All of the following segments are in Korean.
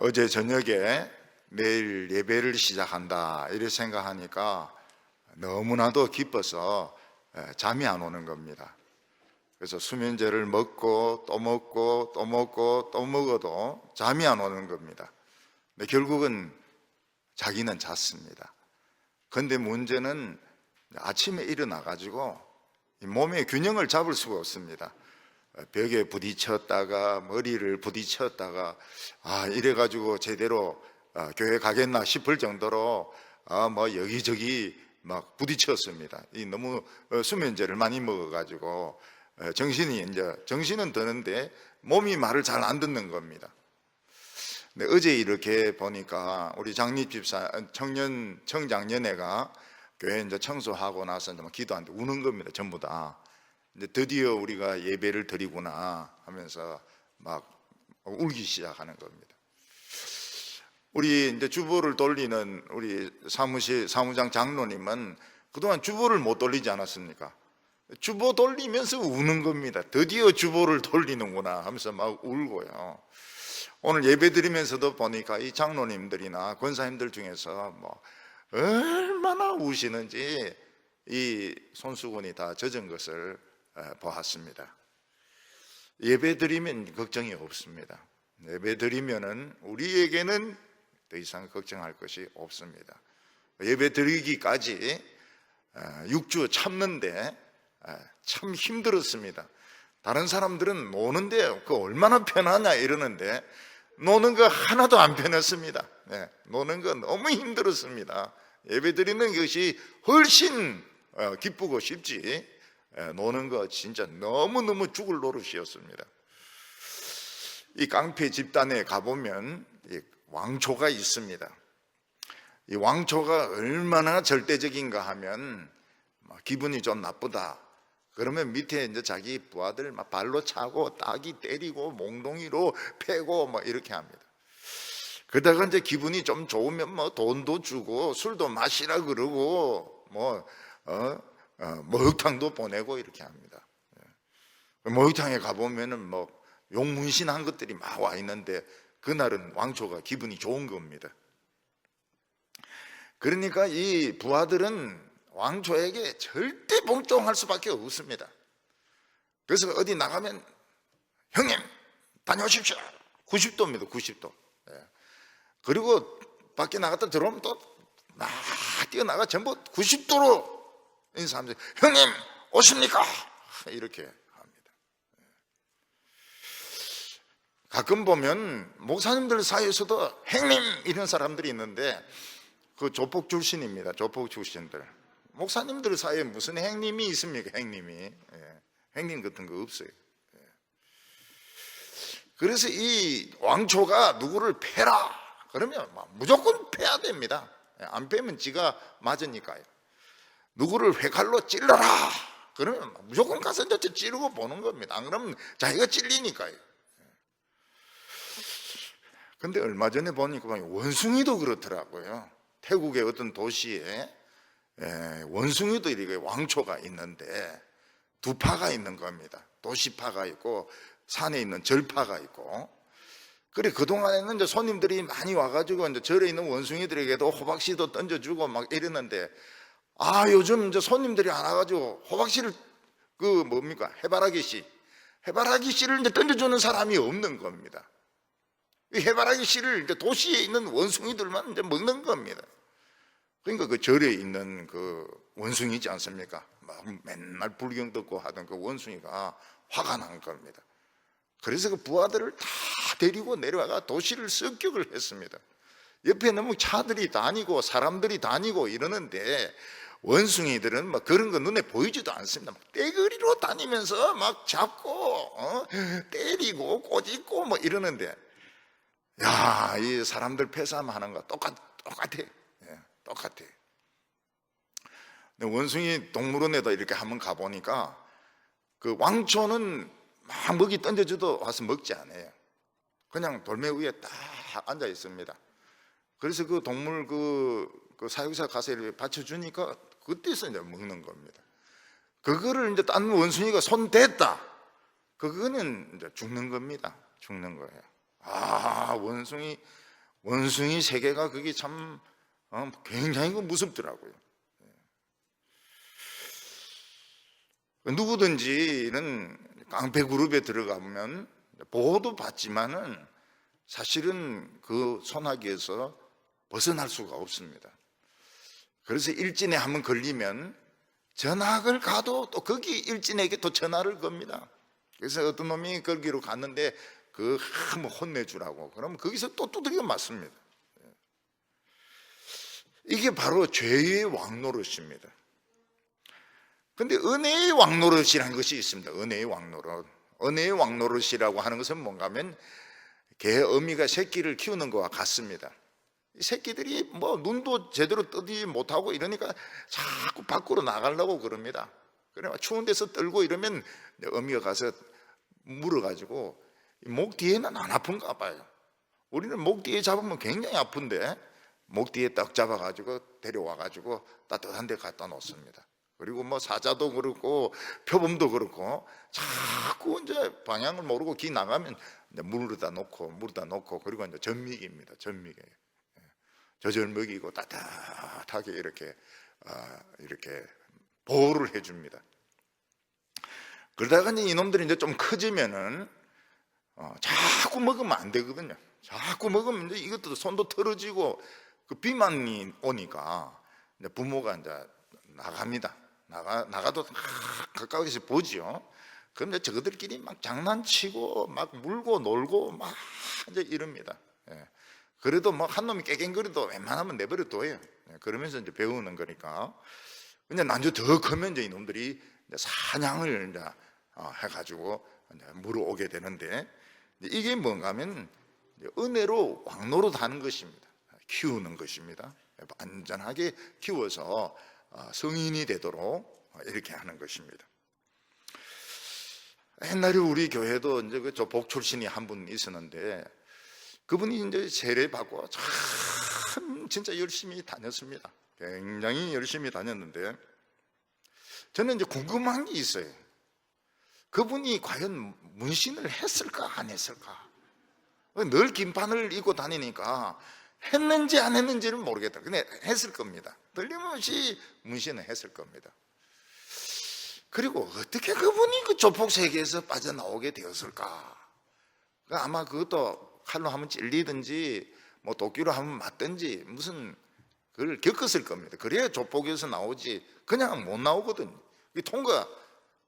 어제 저녁에 내일 예배를 시작한다 이렇게 생각하니까 너무나도 기뻐서 잠이 안 오는 겁니다. 그래서 수면제를 먹고 또 먹고 또 먹고 또 먹어도 잠이 안 오는 겁니다. 근데 결국은 자기는 잤습니다. 근데 문제는 아침에 일어나 가지고 몸의 균형을 잡을 수가 없습니다. 벽에 부딪혔다가 머리를 부딪혔다가 이래 가지고 제대로 교회 가겠나 싶을 정도로 뭐 여기저기 막 부딪혔습니다. 너무 수면제를 많이 먹어 가지고 정신은 드는데 몸이 말을 잘 안 듣는 겁니다. 근데 어제 이렇게 보니까 우리 장립 집사 청장년회가 교회 이제 청소하고 나서 이제 기도하는데 우는 겁니다. 전부 다. 이제 드디어 우리가 예배를 드리구나 하면서 막 울기 시작하는 겁니다. 우리 이제 주보를 돌리는 우리 사무장 장로님은 그동안 주보를 못 돌리지 않았습니까? 주보 돌리면서 우는 겁니다. 드디어 주보를 돌리는구나 하면서 막 울고요. 오늘 예배 드리면서도 보니까 이 장로님들이나 권사님들 중에서 뭐 얼마나 우시는지 이 손수건이 다 젖은 것을 보았습니다. 예배 드리면 걱정이 없습니다. 예배 드리면은 우리에게는 더 이상 걱정할 것이 없습니다. 예배 드리기까지 6주 참는데 참 힘들었습니다. 다른 사람들은 노는데 그 얼마나 편하냐 이러는데 노는 거 하나도 안 편했습니다. 노는 거 너무 힘들었습니다. 예배 드리는 것이 훨씬 기쁘고 쉽지 노는 거 진짜 너무너무 죽을 노릇이었습니다. 이 깡패 집단에 가보면 왕초가 있습니다. 이 왕초가 얼마나 절대적인가 하면 기분이 좀 나쁘다 그러면 밑에 이제 자기 부하들 막 발로 차고 따기 때리고 몽둥이로 패고 뭐 이렇게 합니다. 그러다가 이제 기분이 좀 좋으면 뭐 돈도 주고 술도 마시라 그러고 목욕탕도 보내고 이렇게 합니다. 목욕탕에 가보면은 뭐 용문신한 것들이 막 와 있는데 그날은 왕초가 기분이 좋은 겁니다. 그러니까 이 부하들은 왕초에게 절대 복종할 수밖에 없습니다. 그래서 어디 나가면 형님 다녀오십시오. 90도입니다. 90도. 그리고 밖에 나갔다 들어오면 또 막 뛰어나가 전부 90도로 인사하면서 형님 오십니까? 이렇게 합니다. 가끔 보면 목사님들 사이에서도 형님 이런 사람들이 있는데 그 조폭 출신입니다. 조폭 출신들. 목사님들 사이에 무슨 행님이 있습니까? 행님이. 행님 같은 거 없어요. 그래서 이 왕초가 누구를 패라 그러면 무조건 패야 됩니다. 안 패면 지가 맞으니까요. 누구를 회칼로 찔러라 그러면 무조건 가서 이제 찌르고 보는 겁니다. 안 그러면 자기가 찔리니까요. 근데 얼마 전에 보니까 원숭이도 그렇더라고요. 태국의 어떤 도시에 원숭이도 이렇게 왕초가 있는데 두 파가 있는 겁니다. 도시파가 있고 산에 있는 절파가 있고. 그래 그동안에는 이제 손님들이 많이 와가지고 이제 절에 있는 원숭이들에게도 호박씨도 던져주고 막 이랬는데 요즘 이제 손님들이 안 와가지고 호박씨를 해바라기 씨를 이제 던져주는 사람이 없는 겁니다. 이 해바라기 씨를 이제 도시에 있는 원숭이들만 이제 먹는 겁니다. 그러니까 그 절에 있는 그 원숭이지 않습니까? 막 맨날 불경 듣고 하던 그 원숭이가 화가 난 겁니다. 그래서 그 부하들을 다 데리고 내려와가 도시를 습격을 했습니다. 옆에 너무 차들이 다니고 사람들이 다니고 이러는데 원숭이들은 막 그런 거 눈에 보이지도 않습니다. 막 떼거리로 다니면서 막 잡고 때리고 꼬집고 뭐 이러는데 이 사람들 폐사하는 거 똑같아. 똑같아. 원숭이 동물원에도 이렇게 한번 가보니까 그 왕초는 막 먹이 던져줘도 와서 먹지 않아요. 그냥 돌멩이 위에 딱 앉아 있습니다. 그래서 그 동물 그 사육사 가서 이렇게 받쳐주니까 그때서 이제 먹는 겁니다. 그거를 이제 딴 원숭이가 손 댔다. 그거는 이제 죽는 겁니다. 죽는 거예요. 원숭이 세계가 그게 참 굉장히 무섭더라고요. 누구든지는 깡패 그룹에 들어가면 보호도 받지만은 사실은 그 소나기에서 벗어날 수가 없습니다. 그래서 일진에 한번 걸리면 전학을 가도 또 거기 일진에게 또 전화를 겁니다. 그래서 어떤 놈이 거기로 갔는데 그 한번 혼내주라고 그러면 거기서 또 두드려 맞습니다. 이게 바로 죄의 왕노릇입니다. 근데 은혜의 왕노릇이라는 것이 있습니다. 은혜의 왕노릇. 은혜의 왕노릇이라고 하는 것은 뭔가 하면 개 어미가 새끼를 키우는 것과 같습니다. 이 새끼들이 뭐 눈도 제대로 뜨지 못하고 이러니까 자꾸 밖으로 나가려고 그럽니다. 그래 추운 데서 떨고 이러면 어미가 가서 물어가지고 목 뒤에는 안 아픈가 봐요. 우리는 목 뒤에 잡으면 굉장히 아픈데 목 뒤에 딱 잡아가지고 데려와가지고 따뜻한 데 갖다 놓습니다. 그리고 뭐 사자도 그렇고 표범도 그렇고 자꾸 이제 방향을 모르고 기 나가면 이제 물에다 놓고 그리고 이제 젖먹입니다. 젖먹이 젖을 먹이고 따뜻하게 이렇게 보호를 해줍니다. 그러다가 이제 이놈들이 이제 좀 커지면은 자꾸 먹으면 안 되거든요. 자꾸 먹으면 이제 이것도 손도 털어지고 그 비만이 오니까 이제 부모가 이제 나갑니다. 나가도 가까이서 보죠. 그럼 이제 저들끼리 막 장난치고 막 물고 놀고 막 이제 이럽니다. 그래도 뭐 한 놈이 깨갱거려도 웬만하면 내버려둬요. 그러면서 이제 배우는 거니까. 근데 나중에 더 크면 이제 이놈들이 이제 사냥을 이제 해가지고 이제 물어오게 되는데 이게 뭔가 하면 은혜로 왕노릇 하는 것입니다. 키우는 것입니다. 안전하게 키워서 성인이 되도록 이렇게 하는 것입니다. 옛날에 우리 교회도 이제 그 조폭 출신이 한 분 있었는데 그분이 이제 세례받고 참 진짜 열심히 다녔습니다. 굉장히 열심히 다녔는데 저는 이제 궁금한 게 있어요. 그분이 과연 문신을 했을까 안 했을까? 늘 긴판을 입고 다니니까 했는지 안 했는지는 모르겠다. 근데 했을 겁니다. 틀림없이 문신을 했을 겁니다. 그리고 어떻게 그분이 그 조폭 세계에서 빠져나오게 되었을까? 아마 그것도 칼로 한번 찔리든지 뭐 도끼로 한번 맞든지 무슨 그걸 겪었을 겁니다. 그래야 조폭에서 나오지 그냥 못 나오거든요. 통과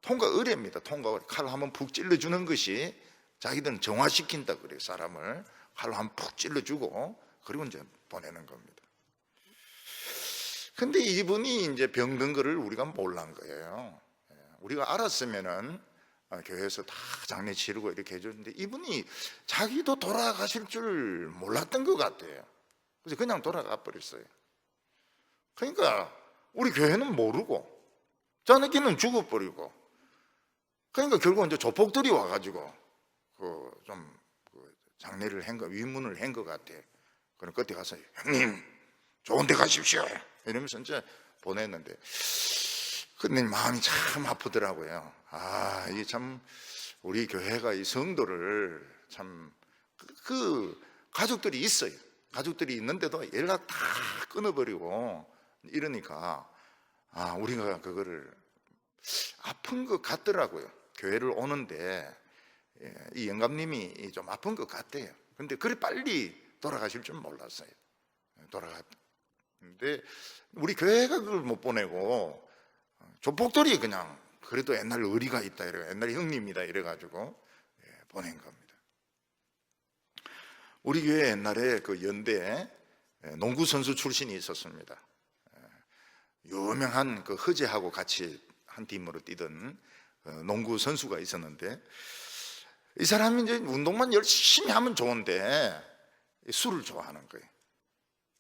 의례입니다. 통과 의례. 칼로 한번 푹 찔러주는 것이 자기들은 정화시킨다 그래요. 사람을 칼로 한번 푹 찔러주고 그리고 이제 보내는 겁니다. 근데 이분이 이제 병든 거를 우리가 몰란 거예요. 우리가 알았으면은 교회에서 다 장례 치르고 이렇게 해줬는데 이분이 자기도 돌아가실 줄 몰랐던 것 같아요. 그래서 그냥 돌아가 버렸어요. 그러니까 우리 교회는 모르고 자네끼는 죽어버리고 그러니까 결국 이제 조폭들이 와가지고 좀 장례를 한 거, 위문을 한 것 같아. 그럼 그때 가서 형님 좋은 데 가십시오 이러면서 이제 보냈는데 근데 마음이 참 아프더라고요. 이게 참 우리 교회가 이 성도를 참 그 가족들이 있어요. 가족들이 있는데도 연락 다 끊어버리고 이러니까 우리가 그거를 아픈 것 같더라고요. 교회를 오는데 이 영감님이 좀 아픈 것 같대요. 근데 그래 빨리 돌아가실 줄 몰랐어요. 돌아갔는데 우리 교회가 그걸 못 보내고 조폭들이 그냥 그래도 옛날 의리가 있다 이래 옛날 형님이다 이래가지고 보낸 겁니다. 우리 교회 옛날에 그 연대 농구 선수 출신이 있었습니다. 유명한 그 허재하고 같이 한 팀으로 뛰던 농구 선수가 있었는데 이 사람이 이제 운동만 열심히 하면 좋은데 술을 좋아하는 거예요.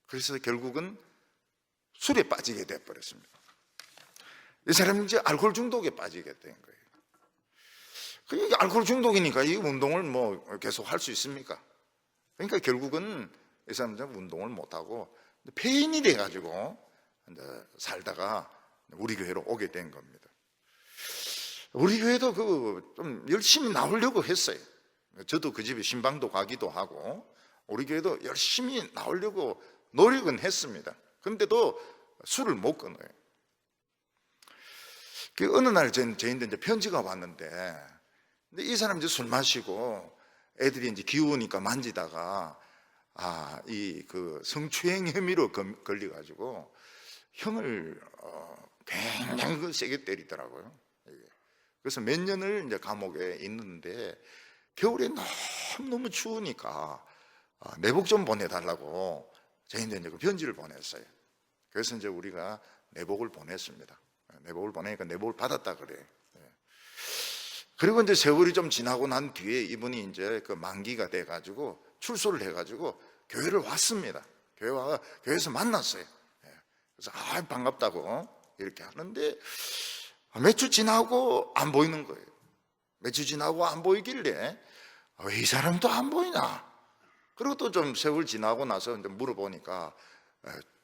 그래서 결국은 술에 빠지게 돼버렸습니다. 이 사람이 이제 알코올 중독에 빠지게 된 거예요. 그러니까 알코올 중독이니까 이 운동을 뭐 계속 할 수 있습니까? 그러니까 결국은 이 사람은 운동을 못하고 폐인이 돼가지고 이제 살다가 우리 교회로 오게 된 겁니다. 우리 교회도 좀 열심히 나오려고 했어요. 저도 그 집에 신방도 가기도 하고 우리 교회도 열심히 나오려고 노력은 했습니다. 그런데도 술을 못 끊어요. 그 어느 날 저희한테 이제 편지가 왔는데, 근데 이 사람이 이제 술 마시고 애들이 이제 귀여우니까 만지다가 이 그 성추행 혐의로 걸려가지고 형을 굉장히 세게 때리더라고요. 그래서 몇 년을 이제 감옥에 있는데 겨울에 너무 추우니까 내복 좀 보내달라고 저희한테 이제 그 편지를 보냈어요. 그래서 이제 우리가 내복을 보냈습니다. 내복을 보내니까 내복을 받았다 그래. 그리고 이제 세월이 좀 지나고 난 뒤에 이분이 이제 그 만기가 돼가지고 출소를 해가지고 교회를 왔습니다. 교회에서 만났어요. 그래서 반갑다고 이렇게 하는데 몇 주 지나고 안 보이는 거예요. 몇 주 지나고 안 보이길래 왜 이 사람도 안 보이나? 그리고 또 좀 세월 지나고 나서 이제 물어보니까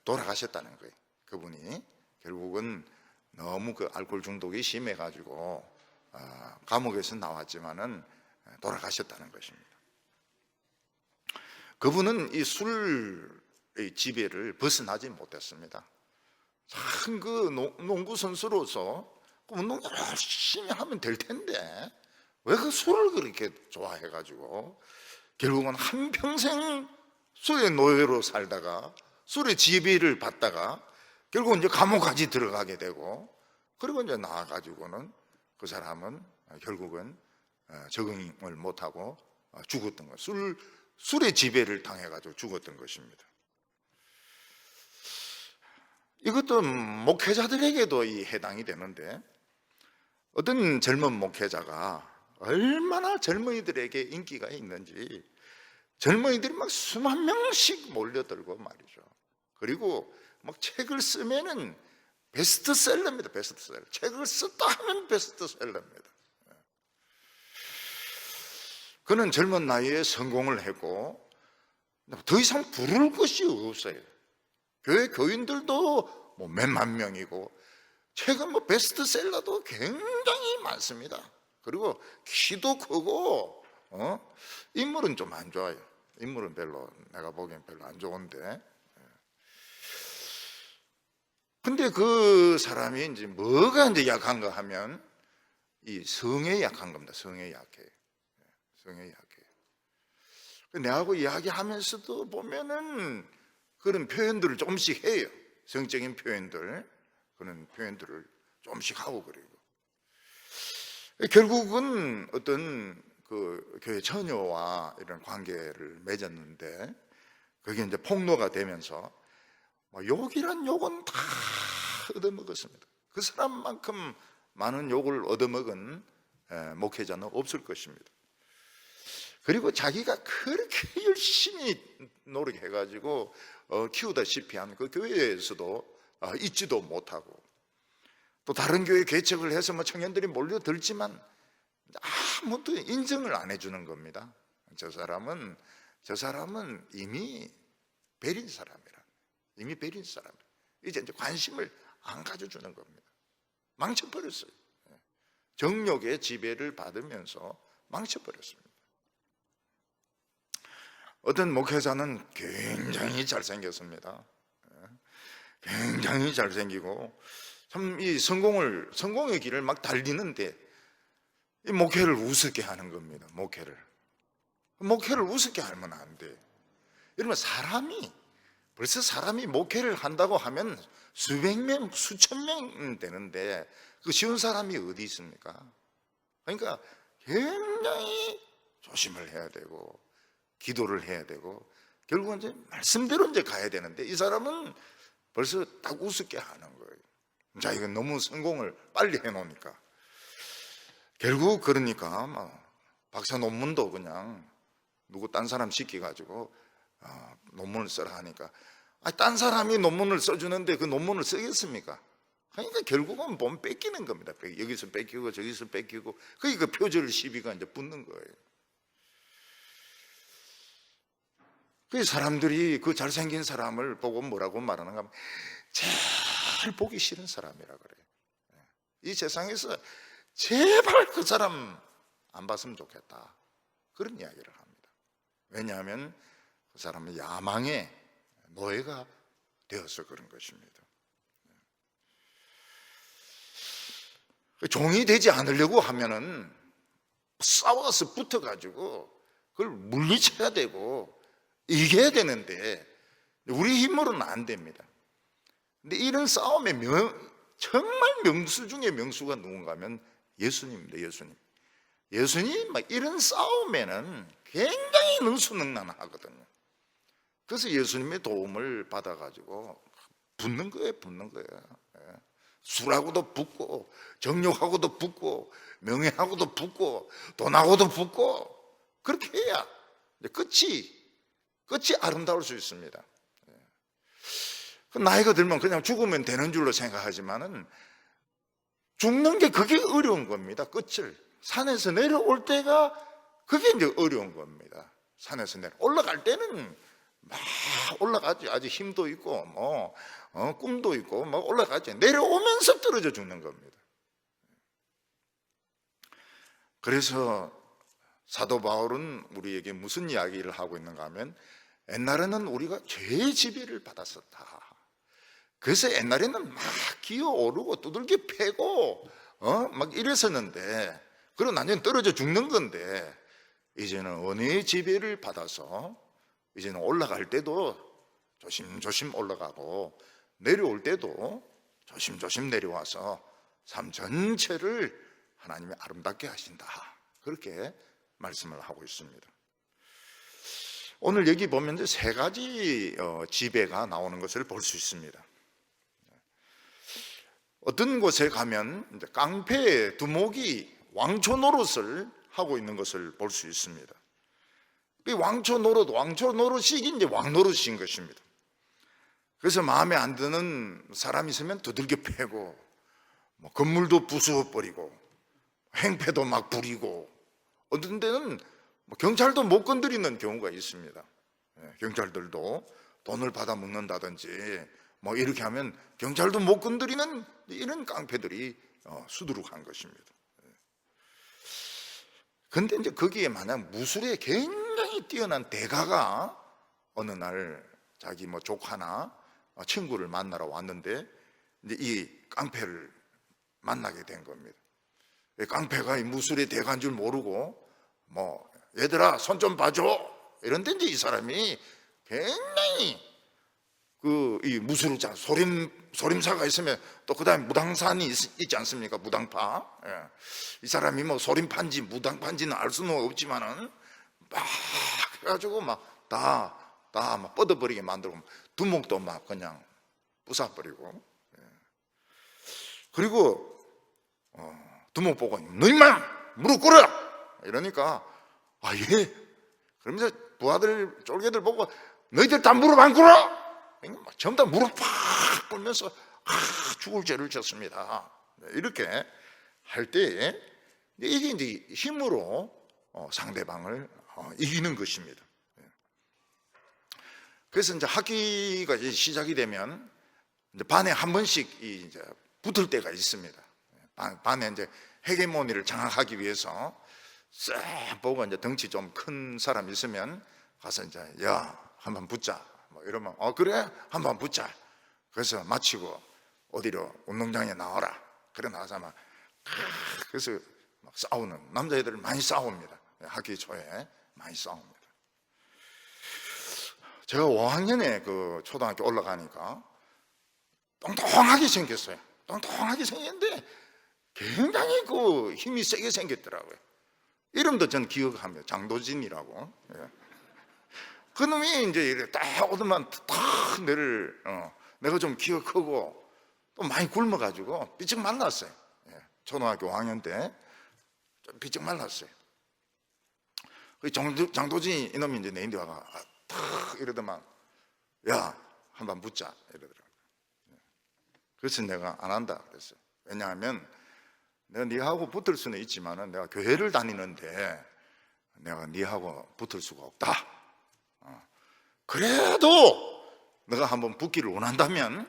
돌아가셨다는 거예요. 그분이 결국은 너무 그 알코올 중독이 심해가지고 감옥에서 나왔지만은 돌아가셨다는 것입니다. 그분은 이 술의 지배를 벗어나지 못했습니다. 참 그 농구 선수로서 운동 열심히 하면 될 텐데 왜 그 술을 그렇게 좋아해가지고 결국은 한평생 술의 노예로 살다가 술의 지배를 받다가 결국은 이제 감옥까지 들어가게 되고, 그리고 이제 나와가지고는 그 사람은 결국은 적응을 못하고 죽었던 거예요. 술의 지배를 당해가지고 죽었던 것입니다. 이것도 목회자들에게도 해당이 되는데, 어떤 젊은 목회자가 얼마나 젊은이들에게 인기가 있는지 젊은이들이 막 수만 명씩 몰려들고 말이죠. 그리고 막 책을 쓰면은 베스트셀러입니다. 베스트셀러. 책을 썼다 하면 베스트셀러입니다. 그는 젊은 나이에 성공을 했고 더 이상 부를 것이 없어요. 교회 교인들도 뭐 몇만 명이고 책은 뭐 베스트셀러도 굉장히 많습니다. 그리고 키도 크고 인물은 좀 안 좋아요. 인물은 별로, 내가 보기엔 별로 안 좋은데, 근데 그 사람이 이제 뭐가 이제 약한가 하면 이 성에 약한 겁니다. 성에 약해. 성에 약해. 내하고 이야기하면서도 보면은 그런 표현들을 조금씩 해요. 성적인 표현들, 그런 표현들을 조금씩 하고 그래요. 결국은 어떤 그 교회 처녀와 이런 관계를 맺었는데 그게 이제 폭로가 되면서 욕이란 욕은 다 얻어먹었습니다. 그 사람만큼 많은 욕을 얻어먹은 목회자는 없을 것입니다. 그리고 자기가 그렇게 열심히 노력해가지고 키우다시피 한 그 교회에서도 있지도 못하고, 또 다른 교회 개척을 해서 뭐 청년들이 몰려들지만 아무도 인정을 안 해주는 겁니다. 저 사람은 이미 베린 사람이라. 이미 베린 사람. 이제 관심을 안 가져주는 겁니다. 망쳐버렸어요. 정욕의 지배를 받으면서 망쳐버렸습니다. 어떤 목회자는 굉장히 잘생겼습니다. 굉장히 잘생기고 참 이 성공의 길을 막 달리는데 이 목회를 우습게 하는 겁니다. 목회를 우습게 하면 안 돼. 여러분, 벌써 사람이 목회를 한다고 하면 수백 명, 수천 명 되는데 그 쉬운 사람이 어디 있습니까? 그러니까 굉장히 조심을 해야 되고 기도를 해야 되고 결국은 이제 말씀대로 이제 가야 되는데 이 사람은 벌써 딱 우습게 하는 거예요. 자, 이건 너무 성공을 빨리 해놓으니까 결국 그러니까 박사 논문도 그냥 누구 딴 사람 시켜가지고 논문을 써라 하니까 딴 사람이 논문을 써주는데 그 논문을 쓰겠습니까? 그러니까 결국은 몸 뺏기는 겁니다. 여기서 뺏기고 저기서 뺏기고 그러니까 표절 시비가 이제 붙는 거예요. 그 사람들이 그 잘생긴 사람을 보고 뭐라고 말하는가 하면 제일 보기 싫은 사람이라 그래요. 이 세상에서 제발 그 사람 안 봤으면 좋겠다. 그런 이야기를 합니다. 왜냐하면 그 사람은 야망의 노예가 되어서 그런 것입니다. 종이 되지 않으려고 하면은 싸워서 붙어가지고 그걸 물리쳐야 되고 이겨야 되는데 우리 힘으로는 안 됩니다. 근데 이런 싸움의 정말 명수 중에 명수가 누군가 하면 예수님입니다. 예수님 막 이런 싸움에는 굉장히 능수능란하거든요. 그래서 예수님의 도움을 받아가지고 붙는 거예요. 술하고도 붙고 정욕하고도 붙고 명예하고도 붙고 돈하고도 붙고 그렇게 해야 끝이 아름다울 수 있습니다. 나이가 들면 그냥 죽으면 되는 줄로 생각하지만은 죽는 게 그게 어려운 겁니다. 끝을 산에서 내려올 때가 그게 이제 어려운 겁니다. 산에서 올라갈 때는 막 올라가지. 아직 힘도 있고 꿈도 있고 올라가지. 내려오면서 떨어져 죽는 겁니다. 그래서 사도 바울은 우리에게 무슨 이야기를 하고 있는가 하면 옛날에는 우리가 죄의 지배를 받았었다. 그래서 옛날에는 막 기어오르고 두들겨 패고 막 이랬었는데 그러고 나중에 떨어져 죽는 건데 이제는 은혜의 지배를 받아서 이제는 올라갈 때도 조심조심 올라가고 내려올 때도 조심조심 내려와서 삶 전체를 하나님이 아름답게 하신다. 그렇게 말씀을 하고 있습니다. 오늘 여기 보면 이제 세 가지 지배가 나오는 것을 볼 수 있습니다. 어떤 곳에 가면 이제 깡패 두목이 왕초 노릇을 하고 있는 것을 볼 수 있습니다. 이 왕초 노릇이 이제 왕노릇인 것입니다. 그래서 마음에 안 드는 사람이 있으면 두들겨 패고 건물도 부수어버리고 행패도 막 부리고 어떤 데는 경찰도 못 건드리는 경우가 있습니다. 경찰들도 돈을 받아 먹는다든지 이렇게 하면 경찰도 못 건드리는 이런 깡패들이 수두룩한 것입니다. 그런데 이제 거기에 만약 무술에 굉장히 뛰어난 대가가 어느 날 자기 조카나 친구를 만나러 왔는데 이제 이 깡패를 만나게 된 겁니다. 깡패가 이 무술의 대가인 줄 모르고 얘들아 손 좀 봐줘 이런데 이제 이 사람이 굉장히 이 무술자 소림사가 있으면 또 그다음에 무당산이 있지 않습니까? 무당파. 이 사람이 소림파인지 무당파인지는 알 수는 없지만은 막 해가지고 다 뻗어버리게 만들고 두목도 막 그냥 부숴버리고. 그리고 두목 보고 너 임마 무릎 꿇어 이러니까 예. 그러면서 부하들 쫄개들 보고 너희들 다 무릎 안 꿇어? 전부 다 무릎 팍 꿇면서 죽을 죄를 졌습니다. 이렇게 할 때 이게 이제 힘으로 상대방을 이기는 것입니다. 그래서 이제 학기가 이제 시작이 되면 이제 반에 한 번씩 이제 붙을 때가 있습니다. 반에 이제 헤게모니를 장악하기 위해서 싹 보고 이제 덩치 좀 큰 사람 있으면 가서 이제 야 한번 붙자 이러면 그래 한번 붙자. 그래서 마치고 어디로 운동장에 나와라. 그래 나가서 그래서 막 싸우는 남자애들 많이 싸웁니다. 학기 초에 많이 싸웁니다. 제가 5학년에 그 초등학교 올라가니까 똥똥하게 생겼어요. 똥똥하게 생겼는데 굉장히 그 힘이 세게 생겼더라고요. 이름도 전 기억합니다. 장도진이라고. 그 놈이 이제 이렇게 딱 오더만 탁 내가 좀 키가 크고 또 많이 굶어가지고 삐쩍 말랐어요. 초등학교 5학년 때 좀 삐쩍 말랐어요. 그 장도진 이놈이 이제 내인데 와가 탁 이러더만 야 한번 붙자 이러더라고요. 그래서 내가 안 한다 그랬어요. 왜냐하면 내가 니하고 붙을 수는 있지만은 내가 교회를 다니는데 내가 니하고 붙을 수가 없다. 그래도 내가 한번 붙기를 원한다면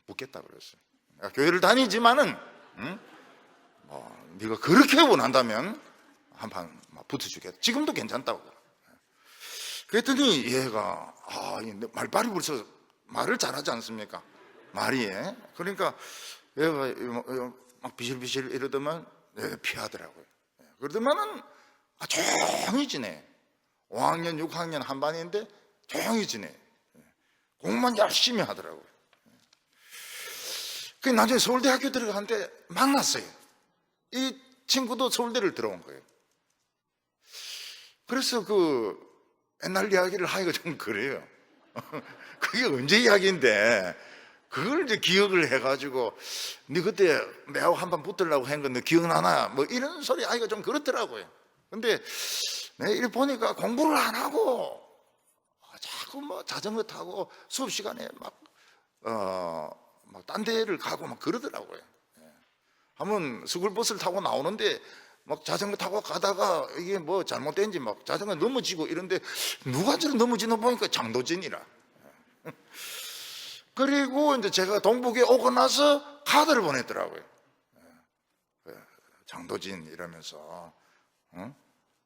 붙겠다 그랬어요. 내가 교회를 다니지만은 네가 그렇게 원한다면 한판 붙어주겠다. 지금도 괜찮다고. 그랬더니 얘가 말빨이 벌써 말을 잘하지 않습니까? 말이. 그러니까 얘가 막 비실비실 이러더만 얘가 피하더라고요. 그러더만은 조용히 지내. 5학년 6학년 한 반인데 조용히 지내. 공부만 열심히 하더라고요. 그 나중에 서울대학교 들어가는데 만났어요. 이 친구도 서울대를 들어온 거예요. 그래서 그 옛날 이야기를 하기가 좀 그래요. 그게 언제 이야기인데 그걸 이제 기억을 해가지고 네 그때 내하고 한번 붙으려고 한 건데 기억나나? 뭐 이런 소리 하기가 좀 그렇더라고요. 근데 내가 이렇게 보니까 공부를 안 하고 자꾸 뭐 자전거 타고 수업 시간에 막 딴 데를 가고 막 그러더라고요. 한번 스쿨버스를 타고 나오는데 막 자전거 타고 가다가 이게 뭐 잘못된지 막 자전거 넘어지고 이런데 누가 저를 넘어지나 보니까 장도진이라. 그리고 이제 제가 동북에 오고 나서 카드를 보냈더라고요. 장도진 이러면서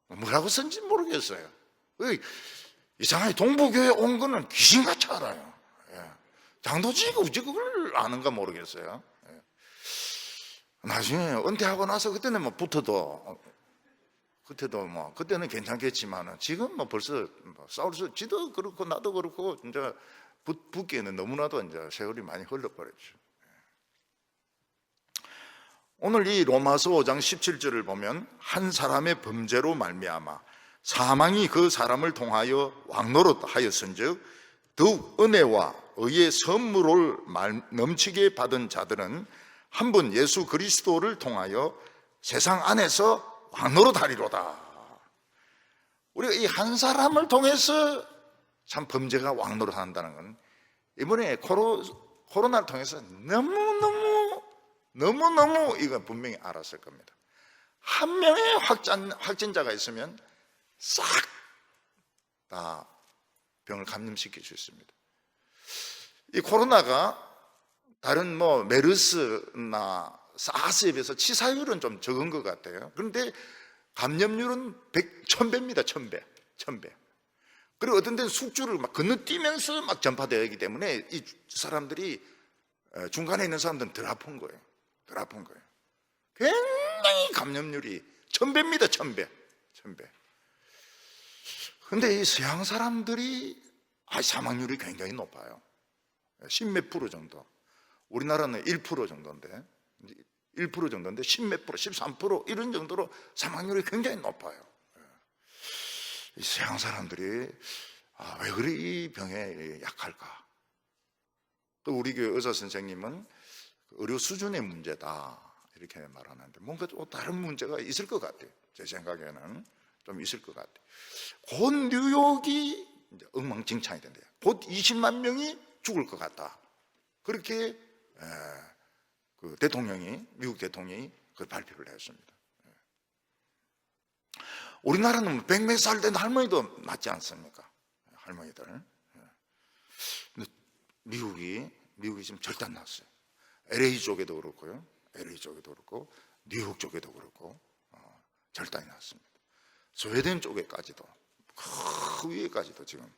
뭐라고 쓴지 모르겠어요. 이상하게 동북교에 온 거는 귀신같이 알아요. 장도진이가 어째 그걸 아는가 모르겠어요. 나중에 은퇴하고 나서 그때는 뭐 붙어도 그때도 뭐 그때는 괜찮겠지만 지금 뭐 벌써 싸울 수 지도 그렇고 나도 그렇고 이제 붙기에는 너무나도 이제 세월이 많이 흘러버렸죠. 오늘 이 로마서 5장 17절을 보면 한 사람의 범죄로 말미암아 사망이 그 사람을 통하여 왕노릇하였은즉 더욱 은혜와 의의 선물을 넘치게 받은 자들은 한 분 예수 그리스도를 통하여 세상 안에서 왕노릇하리로다. 우리가 이 한 사람을 통해서 참 범죄가 왕노릇한다는 건 이번에 코로나를 통해서 너무너무 이건 분명히 알았을 겁니다. 한 명의 확진자가 있으면 싹 다 병을 감염시킬 수 있습니다. 이 코로나가 다른 뭐 메르스나 사스에 비해서 치사율은 좀 적은 것 같아요. 그런데 감염률은 1000배입니다. 1000배. 그리고 어떤 데는 숙주를 막 건너뛰면서 막 전파되기 때문에 이 사람들이 중간에 있는 사람들은 덜 아픈 거예요. 굉장히 감염률이 1000배입니다. 1000배. 근데 이 서양 사람들이 사망률이 굉장히 높아요. 10몇 프로 정도. 우리나라는 1% 정도인데 1% 정도인데 10몇 프로, 13% 이런 정도로 사망률이 굉장히 높아요. 이 서양 사람들이 왜 그리 이 병에 약할까? 또 우리 교회 의사 선생님은 의료 수준의 문제다 이렇게 말하는데 뭔가 또 다른 문제가 있을 것 같아요. 제 생각에는 좀 있을 것 같아요. 곧 뉴욕이 이제 엉망진창이 된대요. 곧 20만 명이 죽을 것 같다. 그렇게 그 미국 대통령이 그 발표를 했습니다. 우리나라는 100몇 살 된 할머니도 낫지 않습니까? 할머니들. 근데 미국이 지금 절대 안 났어요. LA 쪽에도 그렇고요. 뉴욕 쪽에도 그렇고 절단이 났습니다. 스웨덴 쪽에까지도 그 위에까지도 지금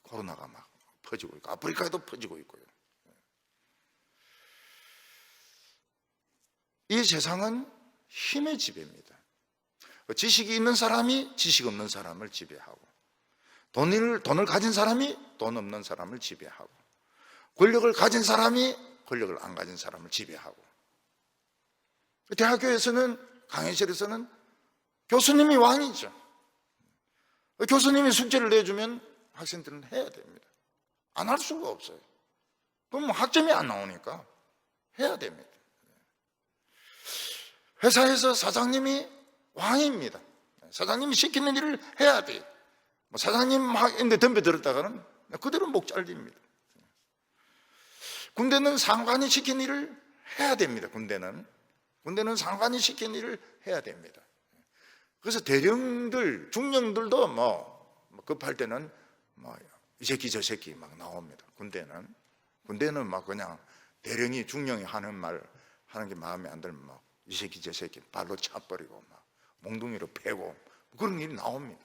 코로나가 막 퍼지고 있고 아프리카에도 퍼지고 있고요. 이 세상은 힘의 지배입니다. 지식이 있는 사람이 지식 없는 사람을 지배하고 돈을 가진 사람이 돈 없는 사람을 지배하고 권력을 가진 사람이 권력을 안 가진 사람을 지배하고 대학교에서는 강의실에서는 교수님이 왕이죠. 교수님이 숙제를 내주면 학생들은 해야 됩니다. 안 할 수가 없어요. 그럼 학점이 안 나오니까 해야 됩니다. 회사에서 사장님이 왕입니다. 사장님이 시키는 일을 해야 돼요. 사장님인데 덤벼들었다가는 그대로 목 잘립니다. 군대는 상관이 시킨 일을 해야 됩니다. 군대는 상관이 시킨 일을 해야 됩니다. 그래서 대령들, 중령들도 뭐 급할 때는 뭐 이 새끼 저 새끼 막 나옵니다. 군대는 막 그냥 대령이 중령이 하는 말 하는 게 마음에 안 들면 막 이 새끼 저 새끼 발로 차버리고 막 몽둥이로 패고 그런 일이 나옵니다.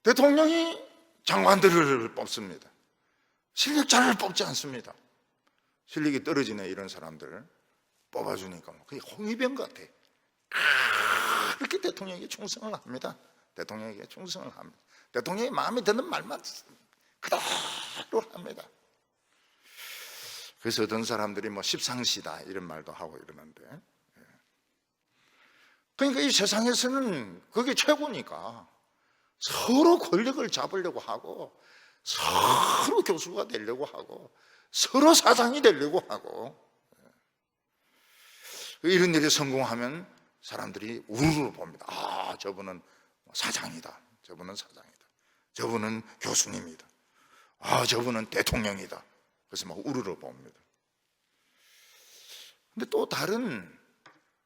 대통령이 장관들을 뽑습니다. 실력자를 뽑지 않습니다. 실력이 떨어지는 이런 사람들 뽑아주니까 그게 홍위병 같아. 그렇게 대통령에게 충성을 합니다. 대통령에게 충성을 합니다. 대통령이 마음에 드는 말만 그대로 합니다. 그래서 어떤 사람들이 뭐 십상시다 이런 말도 하고 이러는데, 그러니까 이 세상에서는 그게 최고니까 서로 권력을 잡으려고 하고 서로 교수가 되려고 하고 서로 사장이 되려고 하고, 이런 일이 성공하면 사람들이 우르르 봅니다. 아, 저분은 사장이다. 저분은 사장이다. 저분은 교수님이다. 아, 저분은 대통령이다. 그래서 막 우르르 봅니다. 근데 또 다른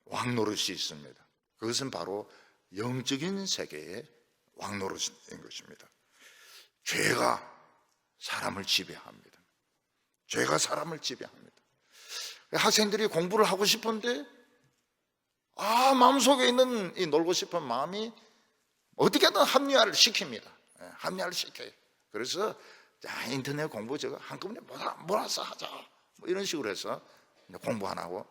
왕노릇이 있습니다. 그것은 바로 영적인 세계의 왕노릇인 것입니다. 죄가 사람을 지배합니다. 죄가 사람을 지배합니다. 학생들이 공부를 하고 싶은데 마음속에 있는 이 놀고 싶은 마음이 어떻게든 합리화를 시킵니다. 합리화를 시켜요. 그래서 인터넷 공부 저거 한꺼번에 몰아서 하자 뭐 이런 식으로 해서 공부 안 하고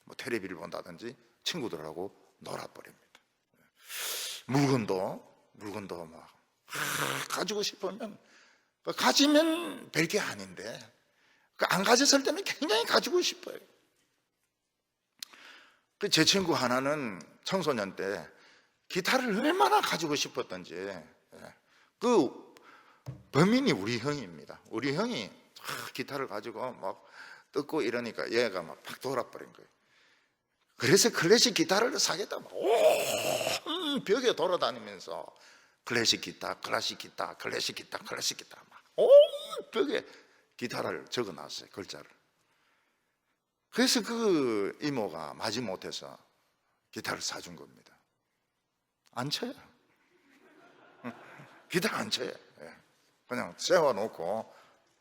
뭐 텔레비를 본다든지 친구들하고 놀아버립니다. 물건도 막 가지고 싶으면 가지면 별게 아닌데 안 가졌을 때는 굉장히 가지고 싶어요. 제 친구 하나는 청소년 때 기타를 얼마나 가지고 싶었던지, 그 범인이 우리 형입니다. 우리 형이 기타를 가지고 막 뜯고 이러니까 얘가 막 팍 돌아버린 거예요. 그래서 클래식 기타를 사겠다고 온 벽에 돌아다니면서 클래식 기타, 클래식 기타, 클래식 기타, 클래식 기타 막 온 벽에 기타를 적어놨어요, 글자를. 그래서 그 이모가 마지못해서 기타를 사준 겁니다. 안 쳐요. 기타 안 쳐요. 그냥 세워놓고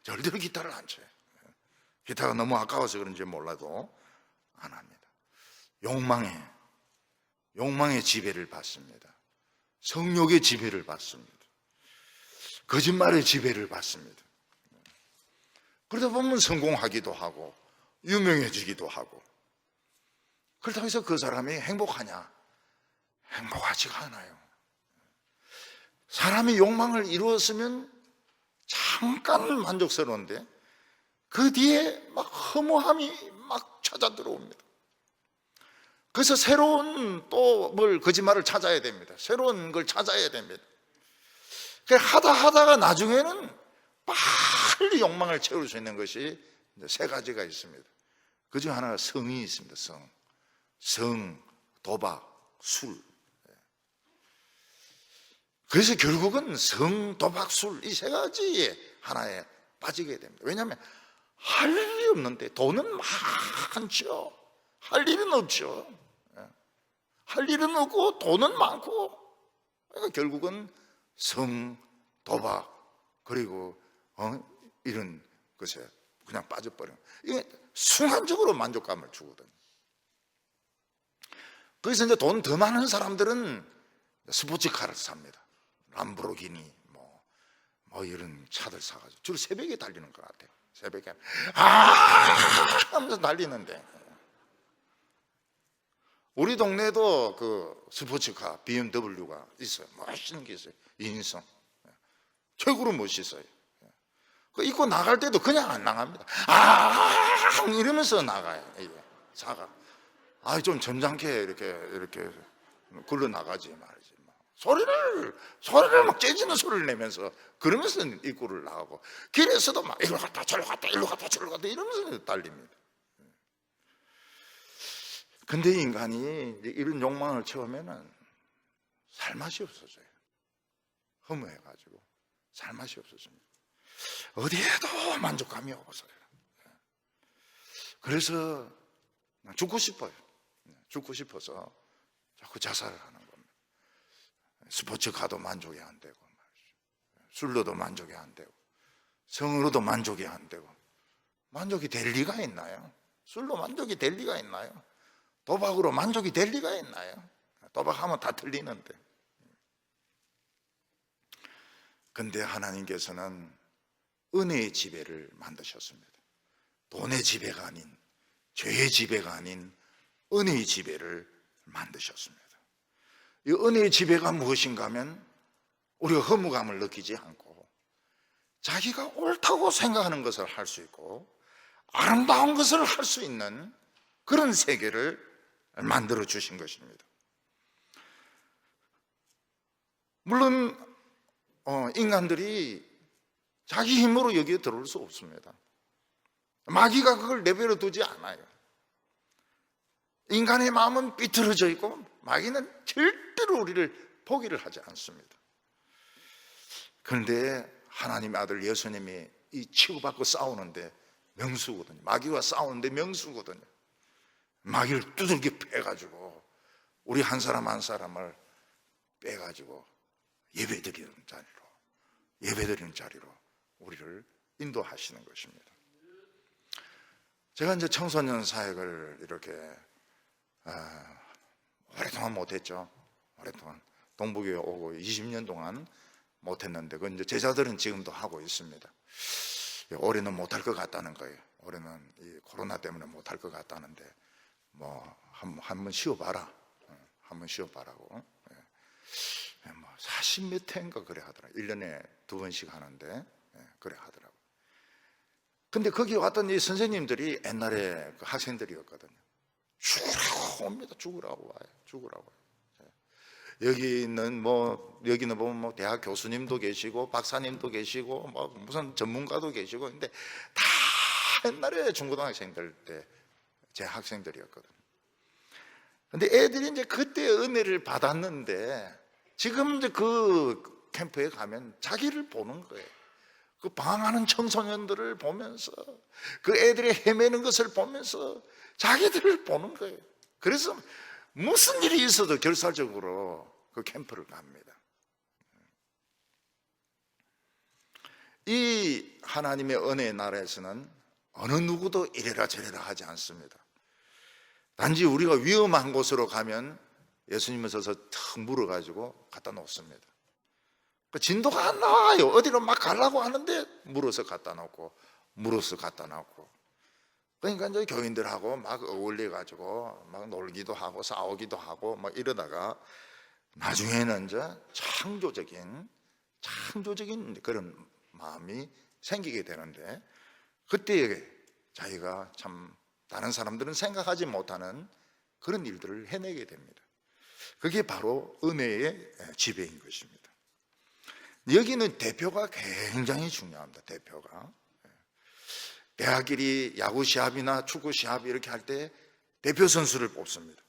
절대로 기타를 안 쳐요. 기타가 너무 아까워서 그런지 몰라도 안 합니다. 욕망의 지배를 받습니다. 성욕의 지배를 받습니다. 거짓말의 지배를 받습니다. 그러다 보면 성공하기도 하고 유명해지기도 하고, 그렇다고 해서 그 사람이 행복하냐? 행복하지가 않아요. 사람이 욕망을 이루었으면 잠깐 만족스러운데 그 뒤에 막 허무함이 막 찾아 들어옵니다. 그래서 새로운 또 뭘 거짓말을 찾아야 됩니다. 새로운 걸 찾아야 됩니다. 하다가 나중에는 빨리 욕망을 채울 수 있는 것이 세 가지가 있습니다. 그중 하나가 성이 있습니다. 성, 도박, 술. 그래서 결국은 성, 도박, 술 이 세 가지 하나에 빠지게 됩니다. 왜냐하면 할 일이 없는데 돈은 많죠. 할 일은 없죠. 할 일은 없고 돈은 많고, 그러니까 결국은 성, 도박, 그리고 이런 것에 그냥 빠져버려요. 이게 순간적으로 만족감을 주거든요. 그래서 이제 돈 더 많은 사람들은 스포츠카를 삽니다. 람보르기니 뭐 이런 차들 사가지고 주로 새벽에 달리는 것 같아요. 새벽에 하면서 달리는데, 우리 동네도 그 스포츠카 BMW가 있어요. 멋있는 게 있어요. 2인승 최고로 멋있어요. 그 입고 나갈 때도 그냥 안 나갑니다. 이러면서 나가요. 이게 차가 좀 점잖게 이렇게 굴러 나가지 말이지. 소리를 막 째지는 소리를 내면서 그러면서 입구를 나가고, 길에서도 막 이리로 갔다 저리로 갔다 이리로 갔다 저리로 갔다 이러면서 달립니다. 근데 인간이 이런 욕망을 채우면은 살맛이 없어져요. 허무해가지고 살맛이 없어집니다. 어디에도 만족감이 없어요. 그래서 죽고 싶어요. 죽고 싶어서 자꾸 자살을 하는 겁니다. 스포츠카도 만족이 안 되고, 술로도 만족이 안 되고, 성으로도 만족이 안 되고, 만족이 될 리가 있나요? 술로 만족이 될 리가 있나요? 도박으로 만족이 될 리가 있나요? 도박하면 다 틀리는데. 근데 하나님께서는 은혜의 지배를 만드셨습니다. 돈의 지배가 아닌, 죄의 지배가 아닌 은혜의 지배를 만드셨습니다. 이 은혜의 지배가 무엇인가 하면 우리가 허무감을 느끼지 않고 자기가 옳다고 생각하는 것을 할 수 있고 아름다운 것을 할 수 있는 그런 세계를 만들어 주신 것입니다. 물론 인간들이 자기 힘으로 여기에 들어올 수 없습니다. 마귀가 그걸 내버려 두지 않아요. 인간의 마음은 삐뚤어져 있고 마귀는 절대로 우리를 포기를 하지 않습니다. 그런데 하나님의 아들 예수님이 이 치고받고 싸우는데 명수거든요. 마귀와 싸우는데 명수거든요. 마귀를 두들겨 패가지고 우리 한 사람 한 사람을 빼가지고 예배드리는 자리로 우리를 인도하시는 것입니다. 제가 이제 청소년 사역을 이렇게 오랫동안 못했죠. 오랫동안 동부교회 오고 20년 동안 못했는데 그 이제 제자들은 지금도 하고 있습니다. 올해는 못할 것 같다는 거예요. 올해는 이 코로나 때문에 못할 것 같다는데 뭐 한번 쉬어봐라. 한번 쉬어봐라고. 뭐 40몇 회인가 그래 하더라고요. 1년에 2번씩 하는데 그래 하더라고요. 근데 거기 왔던 이 선생님들이 옛날에 그 학생들이었거든요. 죽으라고 옵니다. 죽으라고 와요. 죽으라고. 여기는 보면 뭐 대학 교수님도 계시고 박사님도 계시고 뭐 무슨 전문가도 계시고 근데 다 옛날에 중고등학생들 때 제 학생들이었거든요. 근데 애들이 이제 그때 은혜를 받았는데 지금 이제 그 캠프에 가면 자기를 보는 거예요. 그 방황하는 청소년들을 보면서 그 애들이 헤매는 것을 보면서 자기들을 보는 거예요. 그래서 무슨 일이 있어도 결사적으로 그 캠프를 갑니다. 이 하나님의 은혜의 나라에서는 어느 누구도 이래라 저래라 하지 않습니다. 단지 우리가 위험한 곳으로 가면 예수님은 서서 턱 물어가지고 갖다 놓습니다. 진도가 안 나와요. 어디로 막 가려고 하는데 물어서 갖다 놓고 물어서 갖다 놓고. 그러니까 이제 교인들하고 막 어울려가지고 막 놀기도 하고 싸우기도 하고 막 이러다가 나중에는 이제 창조적인 그런 마음이 생기게 되는데 그때 자기가 참 다른 사람들은 생각하지 못하는 그런 일들을 해내게 됩니다. 그게 바로 은혜의 지배인 것입니다. 여기는 대표가 굉장히 중요합니다. 대표가 대학끼리 야구 시합이나 축구 시합 이렇게 할 때 대표 선수를 뽑습니다.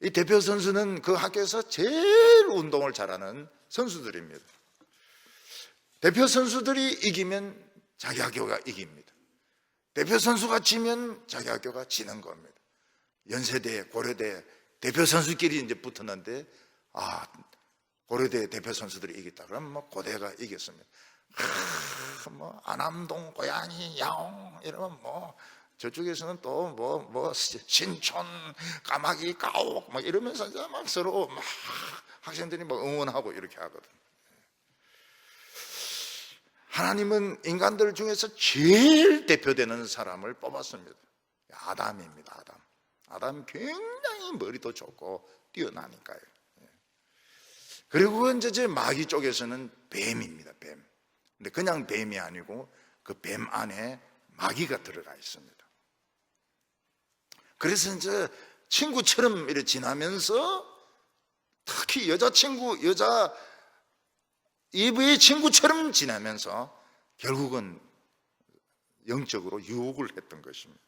이 대표 선수는 그 학교에서 제일 운동을 잘하는 선수들입니다. 대표 선수들이 이기면 자기 학교가 이깁니다. 대표 선수가 지면 자기 학교가 지는 겁니다. 연세대, 고려대 대표 선수끼리 이제 붙었는데 고려대 대표 선수들이 이겼다 그러면 뭐 고대가 이겼습니다. 뭐 안암동 고양이 야옹 이러면 뭐 저쪽에서는 또 뭐 신촌 까마귀 까옥 막 이러면서 이제 막 서로 막 학생들이 막 응원하고 이렇게 하거든. 하나님은 인간들 중에서 제일 대표되는 사람을 뽑았습니다. 아담입니다. 아담 굉장히 머리도 좋고 뛰어나니까요. 그리고 이제 제 마귀 쪽에서는 뱀입니다. 뱀. 근데 그냥 뱀이 아니고 그 뱀 안에 마귀가 들어가 있습니다. 그래서 이제 친구처럼 이렇게 지나면서 특히 이브의 친구처럼 지나면서 결국은 영적으로 유혹을 했던 것입니다.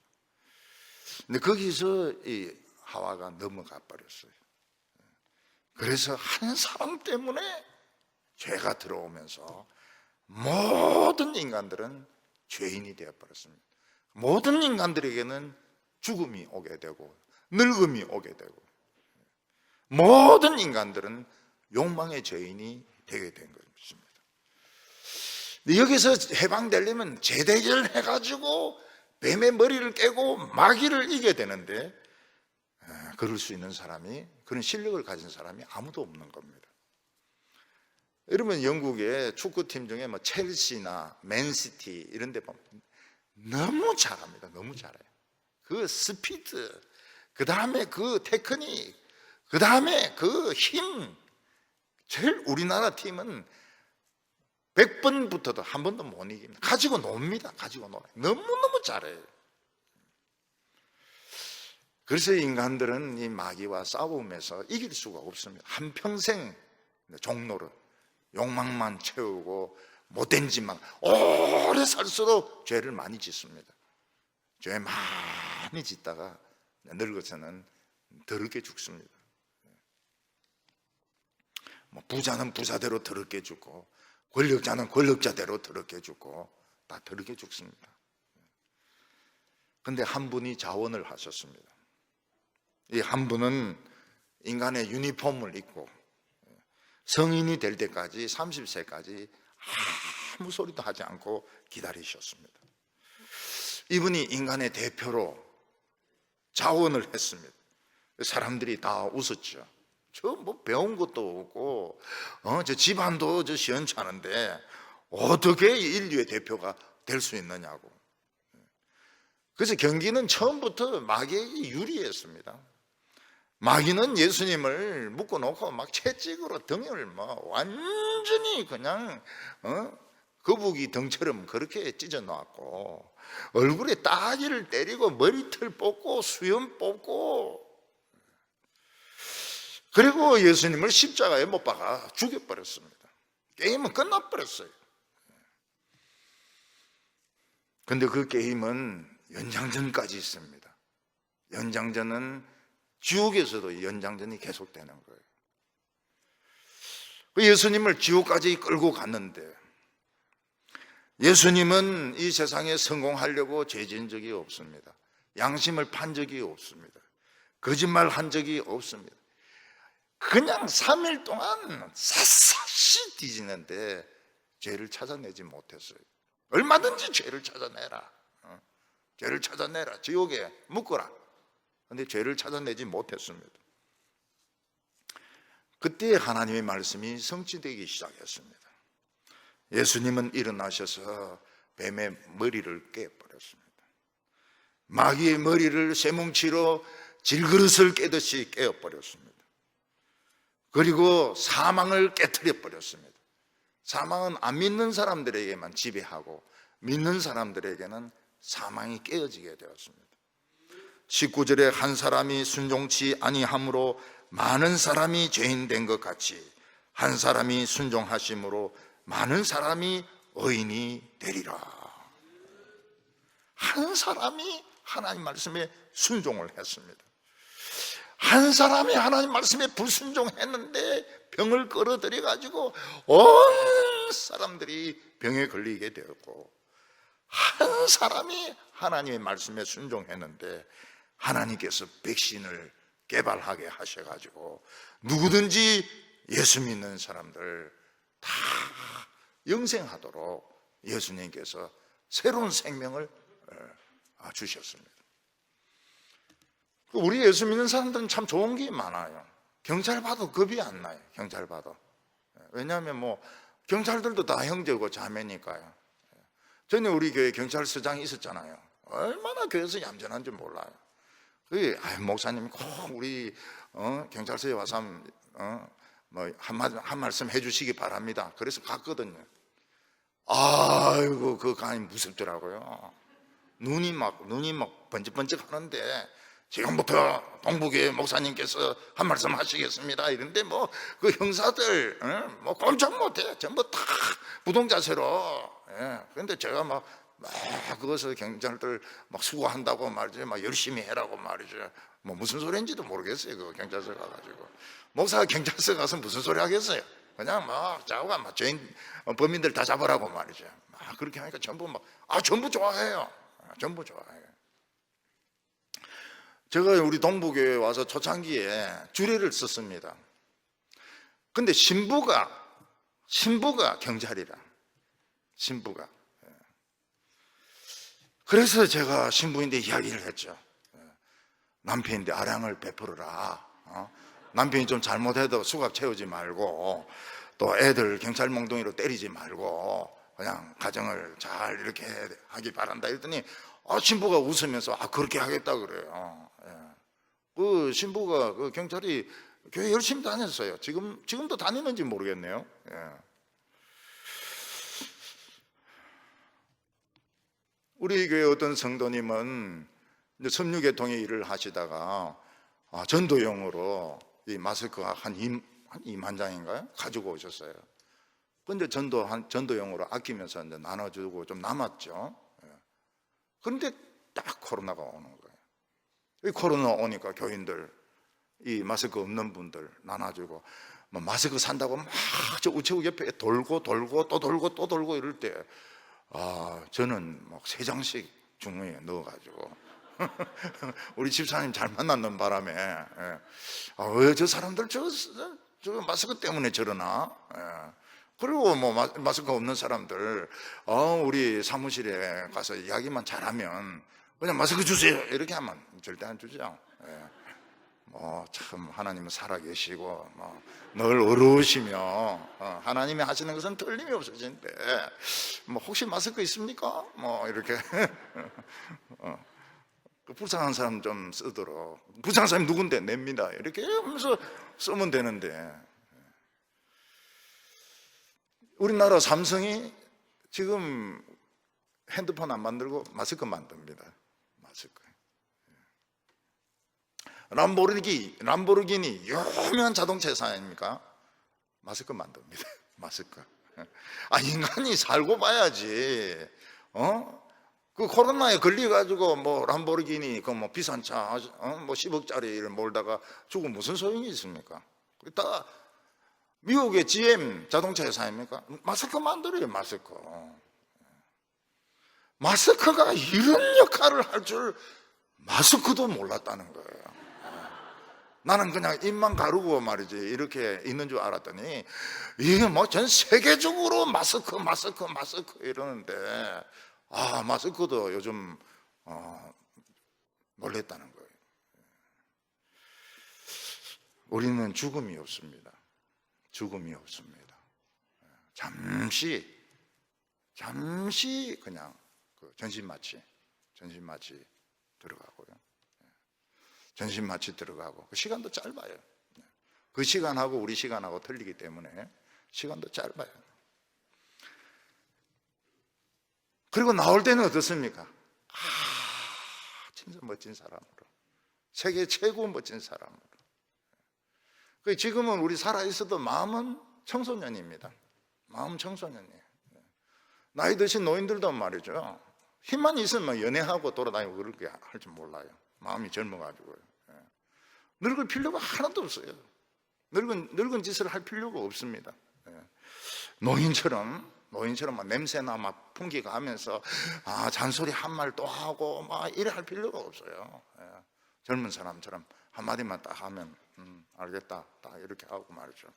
근데 거기서 이 하와가 넘어가 버렸어요. 그래서 한 사람 때문에 죄가 들어오면서 모든 인간들은 죄인이 되어버렸습니다. 모든 인간들에게는 죽음이 오게 되고 늙음이 오게 되고 모든 인간들은 욕망의 죄인이 되게 된 것입니다. 여기서 해방되려면 재대결 해가지고 뱀의 머리를 깨고 마귀를 이겨야 되는데 그럴 수 있는 사람이, 그런 실력을 가진 사람이 아무도 없는 겁니다. 여러분, 영국의 축구팀 중에 뭐 첼시나 맨시티 이런 데 보면 너무 잘합니다. 너무 잘해요. 그 스피드, 그 다음에 그 테크닉, 그 다음에 그 힘. 제일 우리나라 팀은 100번 붙어도 한 번도 못 이깁니다. 가지고 놉니다. 가지고 놀아요. 너무너무 잘해요. 그래서 인간들은 이 마귀와 싸움에서 이길 수가 없습니다. 한평생 종로를 욕망만 채우고 못된 짓만 오래 살수록 죄를 많이 짓습니다. 죄 많이 짓다가 늙어서는 더럽게 죽습니다. 부자는 부자대로 더럽게 죽고, 권력자는 권력자대로 더럽게 죽고, 다 더럽게 죽습니다. 그런데 한 분이 자원을 하셨습니다. 이 한 분은 인간의 유니폼을 입고 성인이 될 때까지, 30세까지 아무 소리도 하지 않고 기다리셨습니다. 이분이 인간의 대표로 자원을 했습니다. 사람들이 다 웃었죠. 저 뭐 배운 것도 없고, 저 집안도 저 시원찮은데 어떻게 인류의 대표가 될 수 있느냐고. 그래서 경기는 처음부터 마귀에게 유리했습니다. 마귀는 예수님을 묶어놓고 막 채찍으로 등을 막 완전히 그냥 거북이 등처럼 그렇게 찢어 놓았고, 얼굴에 따귀를 때리고 머리털 뽑고 수염 뽑고, 그리고 예수님을 십자가에 못 박아 죽여버렸습니다. 게임은 끝나버렸어요. 그런데 그 게임은 연장전까지 있습니다. 연장전은 지옥에서도 연장전이 계속되는 거예요. 예수님을 지옥까지 끌고 갔는데, 예수님은 이 세상에 성공하려고 죄 지은 적이 없습니다. 양심을 판 적이 없습니다. 거짓말 한 적이 없습니다. 그냥 3일 동안 샅샅이 뒤지는데 죄를 찾아내지 못했어요. 얼마든지 죄를 찾아내라. 죄를 찾아내라. 지옥에 묶어라. 그런데 죄를 찾아내지 못했습니다. 그때 하나님의 말씀이 성취되기 시작했습니다. 예수님은 일어나셔서 뱀의 머리를 깨버렸습니다. 마귀의 머리를 쇠뭉치로 질그릇을 깨듯이 깨어버렸습니다. 그리고 사망을 깨트려 버렸습니다. 사망은 안 믿는 사람들에게만 지배하고, 믿는 사람들에게는 사망이 깨어지게 되었습니다. 19절에 한 사람이 순종치 아니함으로 많은 사람이 죄인 된 것 같이 한 사람이 순종하심으로 많은 사람이 의인이 되리라. 한 사람이 하나님 말씀에 순종을 했습니다. 한 사람이 하나님 말씀에 불순종했는데 병을 끌어들여 가지고 온 사람들이 병에 걸리게 되었고, 한 사람이 하나님의 말씀에 순종했는데 하나님께서 백신을 개발하게 하셔가지고 누구든지 예수 믿는 사람들 다 영생하도록 예수님께서 새로운 생명을 주셨습니다. 우리 예수 믿는 사람들은 참 좋은 게 많아요. 경찰 봐도 겁이 안 나요. 경찰 봐도. 왜냐하면 뭐 경찰들도 다 형제고 자매니까요. 전에 우리 교회 경찰서장이 있었잖아요. 얼마나 교회에서 얌전한 줄 몰라요. 목사님 꼭 우리 경찰서에 와서 한 말씀 해주시기 바랍니다. 그래서 갔거든요. 아이고, 그 강이 무섭더라고요. 눈이 막 번쩍번쩍 하는데, 지금부터 동북의 목사님께서 한 말씀 하시겠습니다. 이런데 뭐 그 형사들 뭐 꼼짝 못해. 전부 다 부동자세로. 그런데 제가 막 그것을 경찰들 막 수고한다고 말이죠. 막 열심히 해라고 말이죠. 뭐 무슨 소리인지도 모르겠어요. 그 경찰서 가가지고. 목사가 경찰서 가서 무슨 소리 하겠어요? 그냥 막 자고가 막 죄인 범인들 다 잡으라고 말이죠. 막 그렇게 하니까 전부 전부 좋아해요. 전부 좋아해요. 제가 우리 동부교회에 와서 초창기에 주례를 썼습니다. 근데 신부가 경찰이라. 신부가. 그래서 제가 신부인데 이야기를 했죠. 남편인데 아량을 베풀어라. 남편이 좀 잘못해도 수갑 채우지 말고, 또 애들 경찰 몽둥이로 때리지 말고 그냥 가정을 잘 이렇게 하기 바란다 이랬더니 신부가 웃으면서 그렇게 하겠다 그래요. 그 신부가 그 경찰이 교회 열심히 다녔어요. 지금도 다니는지 모르겠네요. 우리 교회 어떤 성도님은 이제 섬유계통의 일을 하시다가 전도용으로 이 마스크가 한 2만 장인가요? 가지고 오셨어요. 근데 전도용으로 아끼면서 이제 나눠주고 좀 남았죠. 그런데 딱 코로나가 오는 거예요. 이 코로나 오니까 교인들, 이 마스크 없는 분들 나눠주고, 마스크 산다고 막 저 우체국 옆에 돌고 또 돌고 이럴 때, 저는 막 3장씩 중무에 넣어가지고 우리 집사님 잘 만났는 바람에 왜 저 사람들 저 마스크 때문에 저러나. 그리고 뭐 마스크 없는 사람들 우리 사무실에 가서 이야기만 잘하면 그냥 마스크 주세요 이렇게 하면 절대 안 주죠. 참 하나님은 살아계시고 늘 어려우시며 하나님이 하시는 것은 틀림이 없으신데 혹시 마스크 있습니까? 이렇게 불쌍한 사람 좀 쓰도록, 불쌍한 사람이 누군데 냅니다 이렇게 하면서 쓰면 되는데, 우리나라 삼성이 지금 핸드폰 안 만들고 마스크 만듭니다. 마스크. 람보르기니 유명한 자동차 회사 아닙니까? 마스크 만듭니다. 마스크. 인간이 살고 봐야지. 그 코로나에 걸려가지고 람보르기니 그 비싼 차 10억짜리를 몰다가 죽으면 무슨 소용이 있습니까? 이따가 미국의 GM 자동차 회사 아닙니까? 마스크 만들어요. 마스크가 이런 역할을 할 줄 마스크도 몰랐다는 거예요. 나는 그냥 입만 가르고 말이지 이렇게 있는 줄 알았더니 이게 전 세계적으로 마스크 이러는데 마스크도 요즘 놀랬다는 거예요. 우리는 죽음이 없습니다. 잠시 그냥 전신마취 들어가고요. 전신마취 들어가고 그 시간도 짧아요. 그 시간하고 우리 시간하고 틀리기 때문에 시간도 짧아요. 그리고 나올 때는 어떻습니까? 진짜 멋진 사람으로, 세계 최고 멋진 사람으로. 지금은 우리 살아있어도 마음은 청소년입니다. 마음 청소년이에요. 나이 드신 노인들도 말이죠, 힘만 있으면 연애하고 돌아다니고 그렇게 할 줄 몰라요. 마음이 젊어가지고요. 늙을 필요가 하나도 없어요. 늙은 짓을 할 필요가 없습니다. 노인처럼 막 냄새나 막 풍기가 하면서 잔소리 한 말 또 하고 막 이래 할 필요가 없어요. 젊은 사람처럼 한마디만 딱 하면 알겠다 딱 이렇게 하고 말이죠.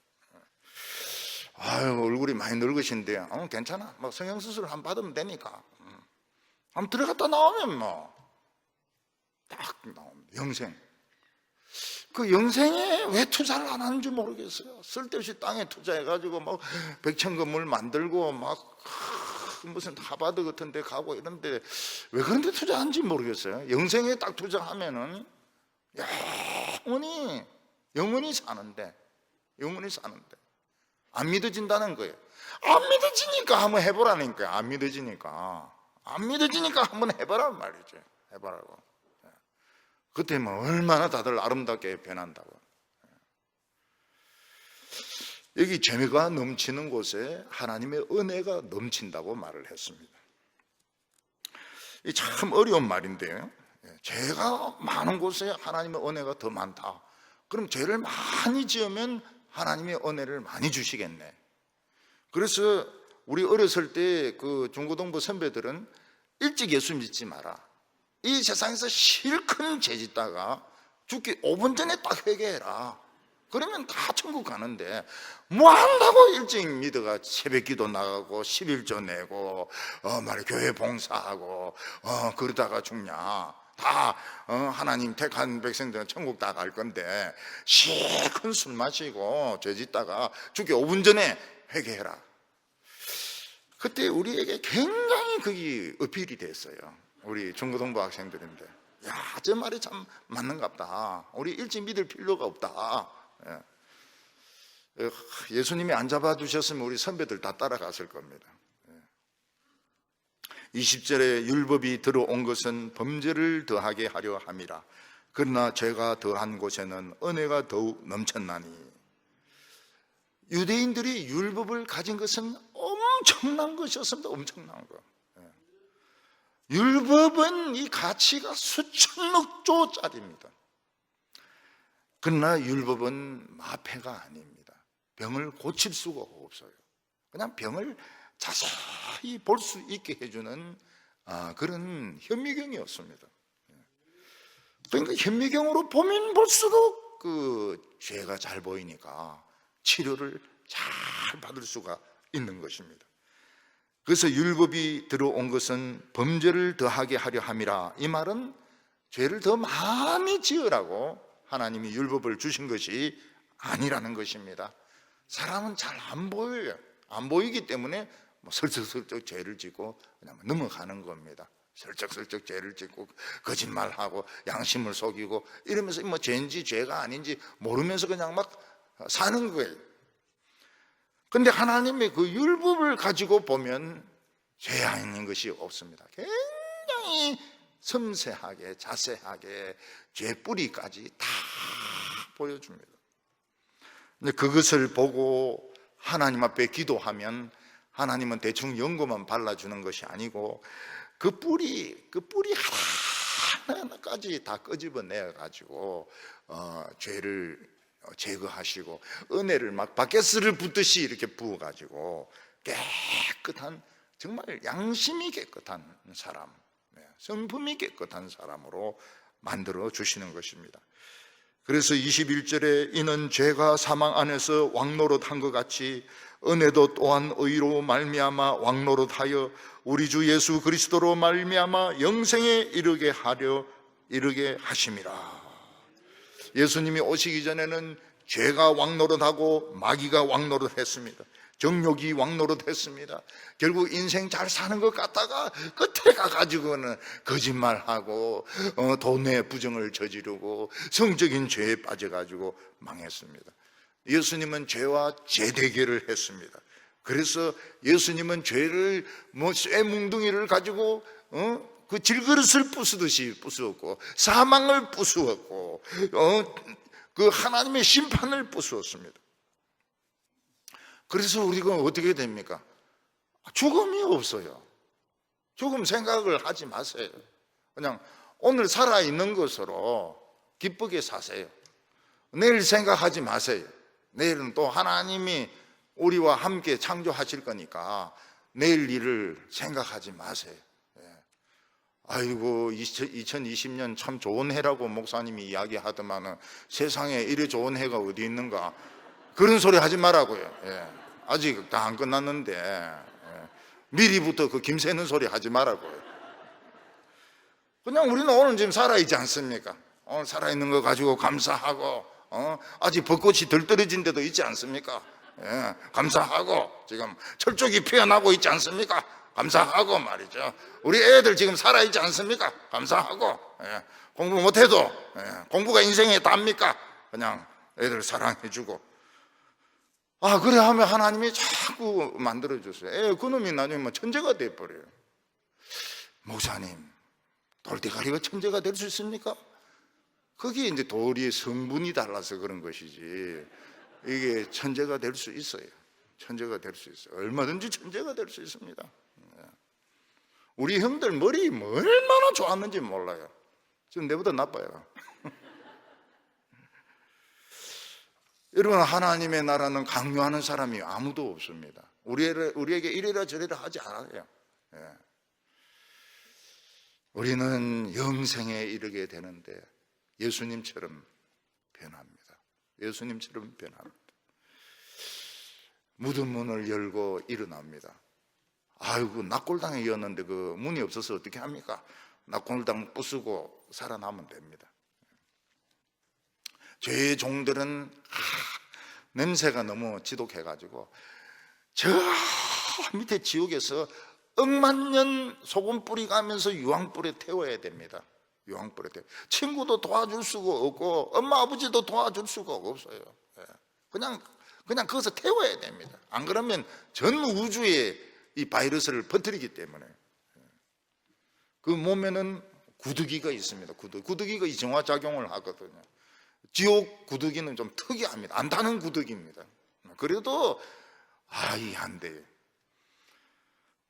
얼굴이 많이 늙으신데 괜찮아, 성형수술을 한번 받으면 되니까 한번 들어갔다 나오면 딱 나옵니다. 영생. 그 영생에 왜 투자를 안 하는지 모르겠어요. 쓸데없이 땅에 투자해가지고 백천 건물 만들고 무슨 하버드 같은 데 가고 이런데 왜 그런 데 투자하는지 모르겠어요. 영생에 딱 투자하면은 영원히 사는데 안 믿어진다는 거예요. 안 믿어지니까 한번 해보라니까. 안 믿어지니까 한번 해보란 말이죠. 해보라고. 그때 얼마나 다들 아름답게 변한다고. 여기 죄가 넘치는 곳에 하나님의 은혜가 넘친다고 말을 했습니다. 이 참 어려운 말인데요. 죄가 많은 곳에 하나님의 은혜가 더 많다. 그럼 죄를 많이 지으면 하나님의 은혜를 많이 주시겠네. 그래서 우리 어렸을 때 그 중고등부 선배들은 일찍 예수 믿지 마라. 이 세상에서 실컷 죄 짓다가 죽기 5분 전에 딱 회개해라. 그러면 다 천국 가는데 뭐 한다고 일찍 믿어가 새벽기도 나가고 11조 내고 말해 교회 봉사하고 그러다가 죽냐. 다 하나님 택한 백성들은 천국 다 갈 건데 실컷 술 마시고 죄 짓다가 죽기 5분 전에 회개해라. 그때 우리에게 굉장히 그게 어필이 됐어요. 우리 중고등부 학생들인데, 야, 저 말이 참 맞는갑다. 우리 일찍 믿을 필요가 없다. 예수님이 안 잡아두셨으면 우리 선배들 다 따라갔을 겁니다. 20절에 율법이 들어온 것은 범죄를 더하게 하려 함이라. 그러나 죄가 더한 곳에는 은혜가 더욱 넘쳤나니. 유대인들이 율법을 가진 것은 엄청난 것이었습니다. 엄청난 거. 율법은 이 가치가 수천억 조짜리입니다. 그러나 율법은 마패가 아닙니다. 병을 고칠 수가 없어요. 그냥 병을 자세히 볼 수 있게 해주는 그런 현미경이었습니다. 그러니까 현미경으로 보면 볼수록 그 죄가 잘 보이니까 치료를 잘 받을 수가 있는 것입니다. 그래서 율법이 들어온 것은 범죄를 더하게 하려 함이라. 이 말은 죄를 더 많이 지으라고 하나님이 율법을 주신 것이 아니라는 것입니다. 사람은 잘 안 보여요. 안 보이기 때문에 슬쩍슬쩍 죄를 짓고 그냥 넘어가는 겁니다. 슬쩍슬쩍 죄를 짓고 거짓말하고 양심을 속이고 이러면서 뭐 죄인지 죄가 아닌지 모르면서 그냥 막 사는 거예요. 그런데 하나님의 그 율법을 가지고 보면 죄 아닌 것이 없습니다. 굉장히 섬세하게 자세하게 죄 뿌리까지 다 보여줍니다. 근데 그것을 보고 하나님 앞에 기도하면 하나님은 대충 연고만 발라주는 것이 아니고 그 뿌리 하나하나까지 다 끄집어내 가지고 죄를 제거하시고 은혜를 막 바켓을 붓듯이 이렇게 부어 가지고 깨끗한, 정말 양심이 깨끗한 사람, 성품이 깨끗한 사람으로 만들어 주시는 것입니다. 그래서 21절에 이는 죄가 사망 안에서 왕노릇한 것 같이 은혜도 또한 의로 말미암아 왕노릇하여 우리 주 예수 그리스도로 말미암아 영생에 이르게 하심이라. 예수님이 오시기 전에는 죄가 왕노릇하고 마귀가 왕노릇했습니다. 정욕이 왕노릇했습니다. 결국 인생 잘 사는 것 같다가 끝에 가가지고는 거짓말하고 돈의 부정을 저지르고 성적인 죄에 빠져가지고 망했습니다. 예수님은 죄와 재대결을 했습니다. 그래서 예수님은 죄를 쇠뭉둥이를 가지고 그 질그릇을 부수듯이 부수었고 사망을 부수었고 그 하나님의 심판을 부수었습니다. 그래서 우리가 어떻게 됩니까? 죽음이 없어요. 죽음 생각을 하지 마세요. 그냥 오늘 살아있는 것으로 기쁘게 사세요. 내일 생각하지 마세요. 내일은 또 하나님이 우리와 함께 창조하실 거니까 내일 일을 생각하지 마세요. 아이고 2020년 참 좋은 해라고 목사님이 이야기하더만은 세상에 이래 좋은 해가 어디 있는가, 그런 소리 하지 말라고요. 아직 다 안 끝났는데 미리부터 그 김새는 소리 하지 말라고요. 그냥 우리는 오늘 지금 살아있지 않습니까? 오늘 살아있는 거 가지고 감사하고 아직 벚꽃이 덜 떨어진 데도 있지 않습니까? 감사하고 지금 철쭉이 피어나고 있지 않습니까? 감사하고 말이죠. 우리 애들 지금 살아있지 않습니까? 감사하고 공부 못해도 공부가 인생에 답니까? 그냥 애들 사랑해주고 그래 하면 하나님이 자꾸 만들어줬어요. 그놈이 나중에 뭐 천재가 돼버려요. 목사님, 돌대가리가 천재가 될 수 있습니까? 그게 이제 돌이 성분이 달라서 그런 것이지 이게 천재가 될 수 있어요. 천재가 될 수 있어요. 얼마든지 천재가 될 수 있습니다. 우리 형들 머리 얼마나 좋았는지 몰라요. 지금 내보다 나빠요. 여러분, 하나님의 나라는 강요하는 사람이 아무도 없습니다. 우리에게 이래라 저래라 하지 않아요. 우리는 영생에 이르게 되는데 예수님처럼 변합니다. 예수님처럼 변합니다. 무덤 문을 열고 일어납니다. 아이고, 낙골당이었는데 그 문이 없어서 어떻게 합니까? 낙골당 부수고 살아나면 됩니다. 죄의 종들은 냄새가 너무 지독해가지고 저 밑에 지옥에서 억만 년 소금 뿌리 가면서 유황불에 태워야 됩니다. 유황불에 태워. 친구도 도와줄 수가 없고 엄마 아버지도 도와줄 수가 없어요. 그냥 거기서 태워야 됩니다. 안 그러면 전 우주에 이 바이러스를 퍼뜨리기 때문에. 그 몸에는 구더기가 있습니다. 구더기가 이정화작용을 하거든요. 지옥 구더기는 좀 특이합니다. 안 타는 구더기입니다. 그래도 이게 안 돼요.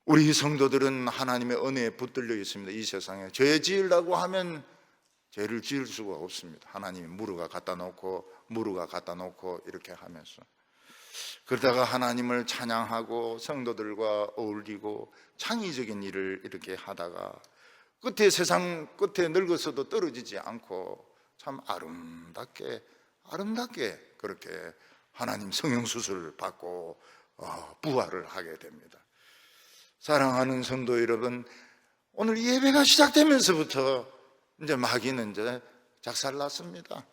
우리 성도들은 하나님의 은혜에 붙들려 있습니다. 이 세상에 죄 지으려고 하면 죄를 지을 수가 없습니다. 하나님이 무르가 갖다 놓고 이렇게 하면서 그러다가 하나님을 찬양하고 성도들과 어울리고 창의적인 일을 이렇게 하다가 끝에 세상 끝에 늙어서도 떨어지지 않고 참 아름답게 그렇게 하나님 성형수술을 받고 부활을 하게 됩니다. 사랑하는 성도 여러분, 오늘 예배가 시작되면서부터 이제 마귀는 이제 작살났습니다.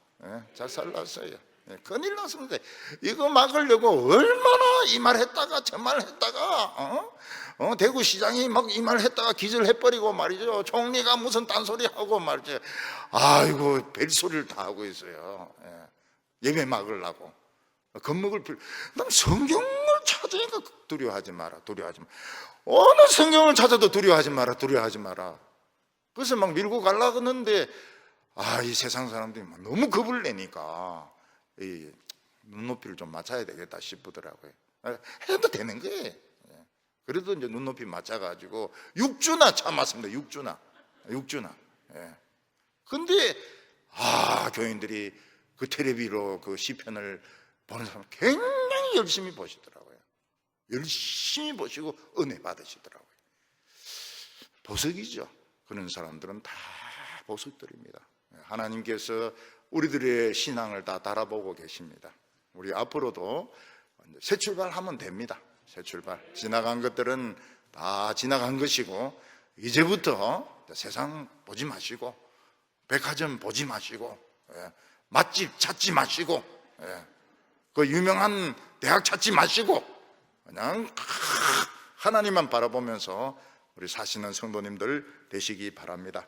작살났어요. 큰일 났습니다. 이거 막으려고 얼마나 이 말 했다가 저 말 했다가 대구시장이 막 이 말 했다가 기절해버리고 말이죠. 총리가 무슨 딴소리 하고 말이죠. 아이고 별소리를 다 하고 있어요. 예배 막으려고 겁먹을 필요. 난 성경을 찾으니까 두려워하지 마라. 어느 성경을 찾아도 두려워하지 마라. 그래서 막 밀고 가려고 하는데 이 세상 사람들이 너무 겁을 내니까 이 눈높이를 좀 맞춰야 되겠다 싶더라고요. 해도 되는 거예요. 그래도 이제 눈높이 맞춰가지고 6주나 참았습니다. 6주나. 근데 교인들이 그 텔레비로 그 시편을 보는 사람 굉장히 열심히 보시더라고요. 열심히 보시고 은혜 받으시더라고요. 보석이죠. 그런 사람들은 다 보석들입니다. 하나님께서 우리들의 신앙을 다 달아보고 계십니다. 우리 앞으로도 새 출발하면 됩니다. 새 출발. 지나간 것들은 다 지나간 것이고 이제부터 세상 보지 마시고 백화점 보지 마시고 맛집 찾지 마시고 그 유명한 대학 찾지 마시고 그냥 하나님만 바라보면서 우리 사시는 성도님들 되시기 바랍니다.